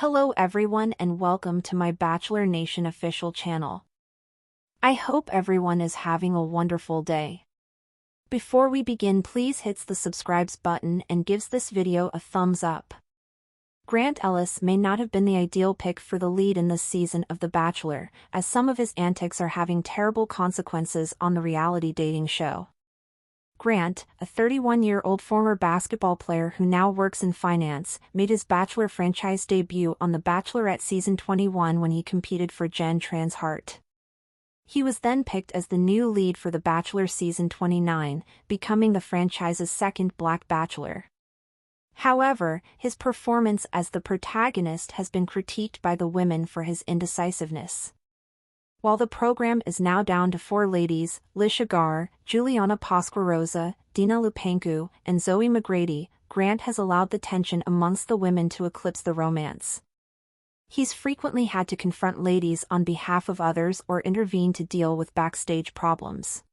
Hello everyone and welcome to my Bachelor Nation official channel. I hope everyone is having a wonderful day. Before we begin, please hit the subscribe button and gives this video a thumbs up. Grant Ellis may not have been the ideal pick for the lead in this season of The Bachelor, as some of his antics are having terrible consequences on the reality dating show. Grant, a 31-year-old former basketball player who now works in finance, made his Bachelor franchise debut on The Bachelorette Season 21 when he competed for Jen Tran's heart. He was then picked as the new lead for The Bachelor Season 29, becoming the franchise's second Black Bachelor. However, his performance as the protagonist has been critiqued by the women for his indecisiveness. While the program is now down to 4 ladies, Liz Agar, Juliana Pasquarosa, Dina Lupencu, and Zoe McGrady, Grant has allowed the tension amongst the women to eclipse the romance. He's frequently had to confront ladies on behalf of others or intervene to deal with backstage problems.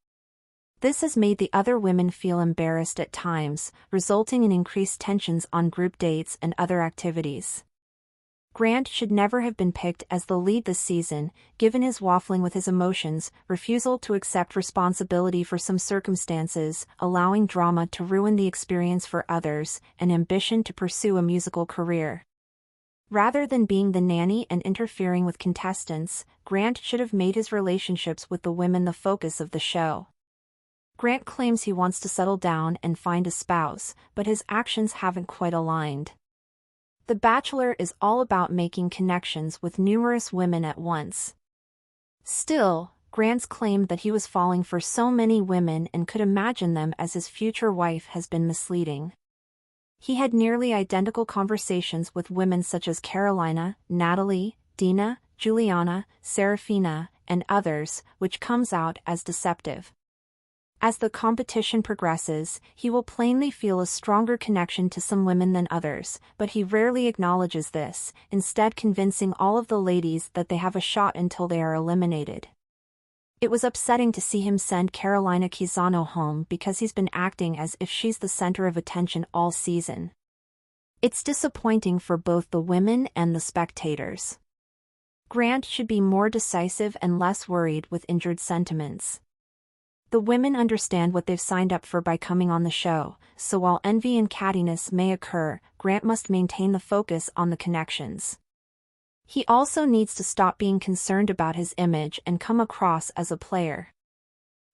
This has made the other women feel embarrassed at times, resulting in increased tensions on group dates and other activities. Grant should never have been picked as the lead this season, given his waffling with his emotions, refusal to accept responsibility for some circumstances, allowing drama to ruin the experience for others, and ambition to pursue a musical career. Rather than being the nanny and interfering with contestants, Grant should have made his relationships with the women the focus of the show. Grant claims he wants to settle down and find a spouse, but his actions haven't quite aligned. The Bachelor is all about making connections with numerous women at once. Still, Grant's claim that he was falling for so many women and could imagine them as his future wife has been misleading. He had nearly identical conversations with women such as Carolina, Natalie, Dina, Juliana, Serafina, and others, which comes out as deceptive. As the competition progresses, he will plainly feel a stronger connection to some women than others, but he rarely acknowledges this, instead convincing all of the ladies that they have a shot until they are eliminated. It was upsetting to see him send Carolina Quezano home because he's been acting as if she's the center of attention all season. It's disappointing for both the women and the spectators. Grant should be more decisive and less worried with injured sentiments. The women understand what they've signed up for by coming on the show, so while envy and cattiness may occur, Grant must maintain the focus on the connections. He also needs to stop being concerned about his image and come across as a player.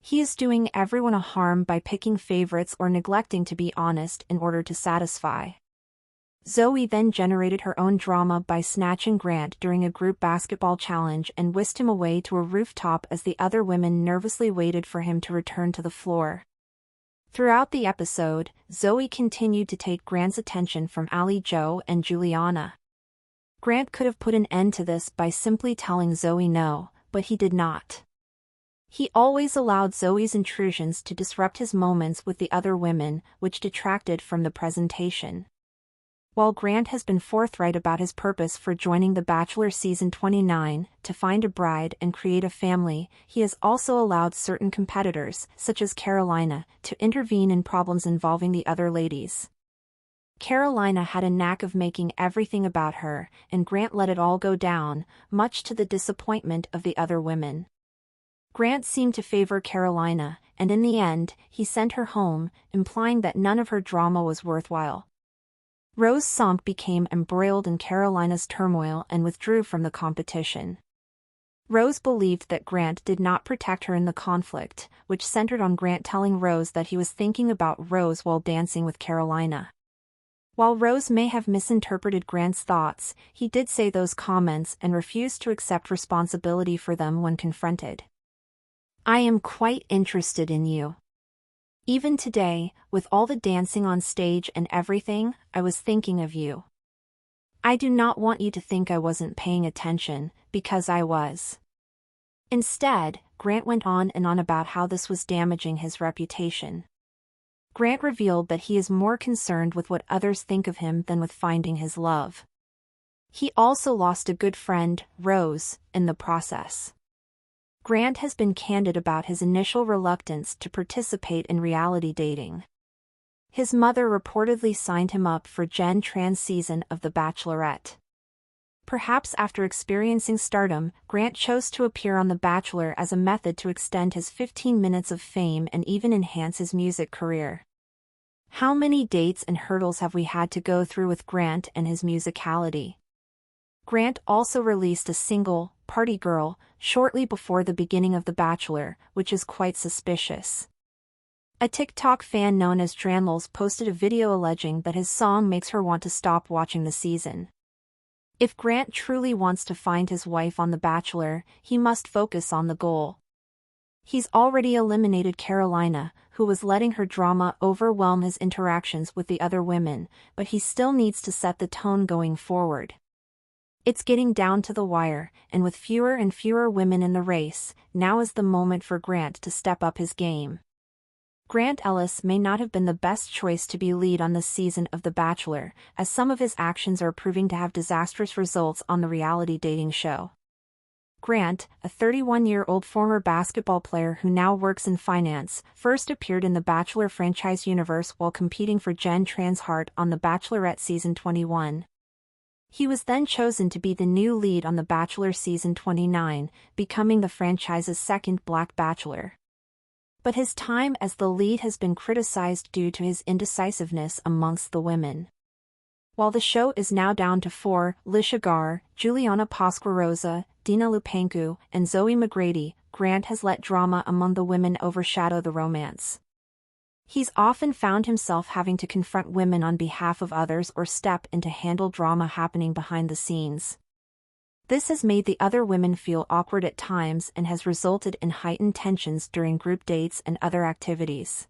He is doing everyone a harm by picking favorites or neglecting to be honest in order to satisfy. Zoe then generated her own drama by snatching Grant during a group basketball challenge and whisked him away to a rooftop as the other women nervously waited for him to return to the floor. Throughout the episode, Zoe continued to take Grant's attention from Ali Jo and Juliana. Grant could have put an end to this by simply telling Zoe no, but he did not. He always allowed Zoe's intrusions to disrupt his moments with the other women, which detracted from the presentation. While Grant has been forthright about his purpose for joining The Bachelor Season 29, to find a bride and create a family, he has also allowed certain competitors, such as Carolina, to intervene in problems involving the other ladies. Carolina had a knack of making everything about her, and Grant let it all go down, much to the disappointment of the other women. Grant seemed to favor Carolina, and in the end, he sent her home, implying that none of her drama was worthwhile. Rose Sonk became embroiled in Carolina's turmoil and withdrew from the competition. Rose believed that Grant did not protect her in the conflict, which centered on Grant telling Rose that he was thinking about Rose while dancing with Carolina. While Rose may have misinterpreted Grant's thoughts, he did say those comments and refused to accept responsibility for them when confronted. "I am quite interested in you. Even today, with all the dancing on stage and everything, I was thinking of you. I do not want you to think I wasn't paying attention, because I was." Instead, Grant went on and on about how this was damaging his reputation. Grant revealed that he is more concerned with what others think of him than with finding his love. He also lost a good friend, Rose, in the process. Grant has been candid about his initial reluctance to participate in reality dating. His mother reportedly signed him up for Jen Tran's season of The Bachelorette. Perhaps after experiencing stardom, Grant chose to appear on The Bachelor as a method to extend his 15 minutes of fame and even enhance his music career. How many dates and hurdles have we had to go through with Grant and his musicality? Grant also released a single, Party Girl, shortly before the beginning of The Bachelor, which is quite suspicious. A TikTok fan known as Dranlels posted a video alleging that his song makes her want to stop watching the season. If Grant truly wants to find his wife on The Bachelor, he must focus on the goal. He's already eliminated Carolina, who was letting her drama overwhelm his interactions with the other women, but he still needs to set the tone going forward. It's getting down to the wire, and with fewer and fewer women in the race, now is the moment for Grant to step up his game. Grant Ellis may not have been the best choice to be lead on this season of The Bachelor, as some of his actions are proving to have disastrous results on the reality dating show. Grant, a 31-year-old former basketball player who now works in finance, first appeared in the Bachelor franchise universe while competing for Jen Tran's heart on The Bachelorette Season 21. He was then chosen to be the new lead on The Bachelor Season 29, becoming the franchise's second Black Bachelor. But his time as the lead has been criticized due to his indecisiveness amongst the women. While the show is now down to 4, Lisha Gar, Juliana Pasquarosa, Dina Lupencu, and Zoe McGrady, Grant has let drama among the women overshadow the romance. He's often found himself having to confront women on behalf of others or step in to handle drama happening behind the scenes. This has made the other women feel awkward at times and has resulted in heightened tensions during group dates and other activities.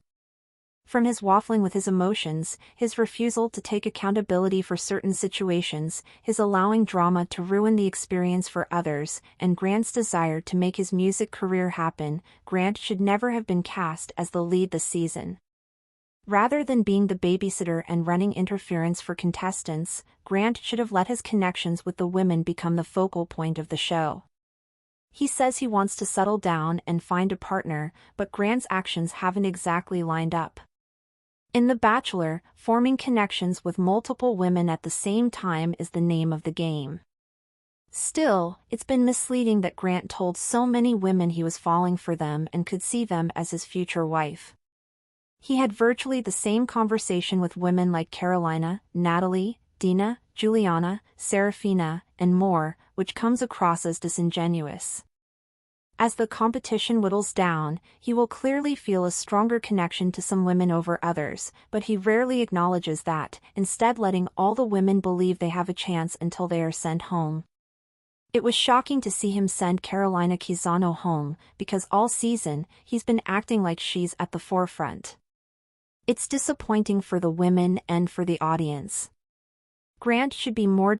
From his waffling with his emotions, his refusal to take accountability for certain situations, his allowing drama to ruin the experience for others, and Grant's desire to make his music career happen, Grant should never have been cast as the lead this season. Rather than being the babysitter and running interference for contestants, Grant should have let his connections with the women become the focal point of the show. He says he wants to settle down and find a partner, but Grant's actions haven't exactly lined up. In The Bachelor, forming connections with multiple women at the same time is the name of the game. Still, it's been misleading that Grant told so many women he was falling for them and could see them as his future wife. He had virtually the same conversation with women like Carolina, Natalie, Dina, Juliana, Serafina, and more, which comes across as disingenuous. As the competition whittles down, he will clearly feel a stronger connection to some women over others, but he rarely acknowledges that, instead letting all the women believe they have a chance until they are sent home. It was shocking to see him send Carolina Quezano home, because all season, he's been acting like she's at the forefront. It's disappointing for the women and for the audience. Grant should be more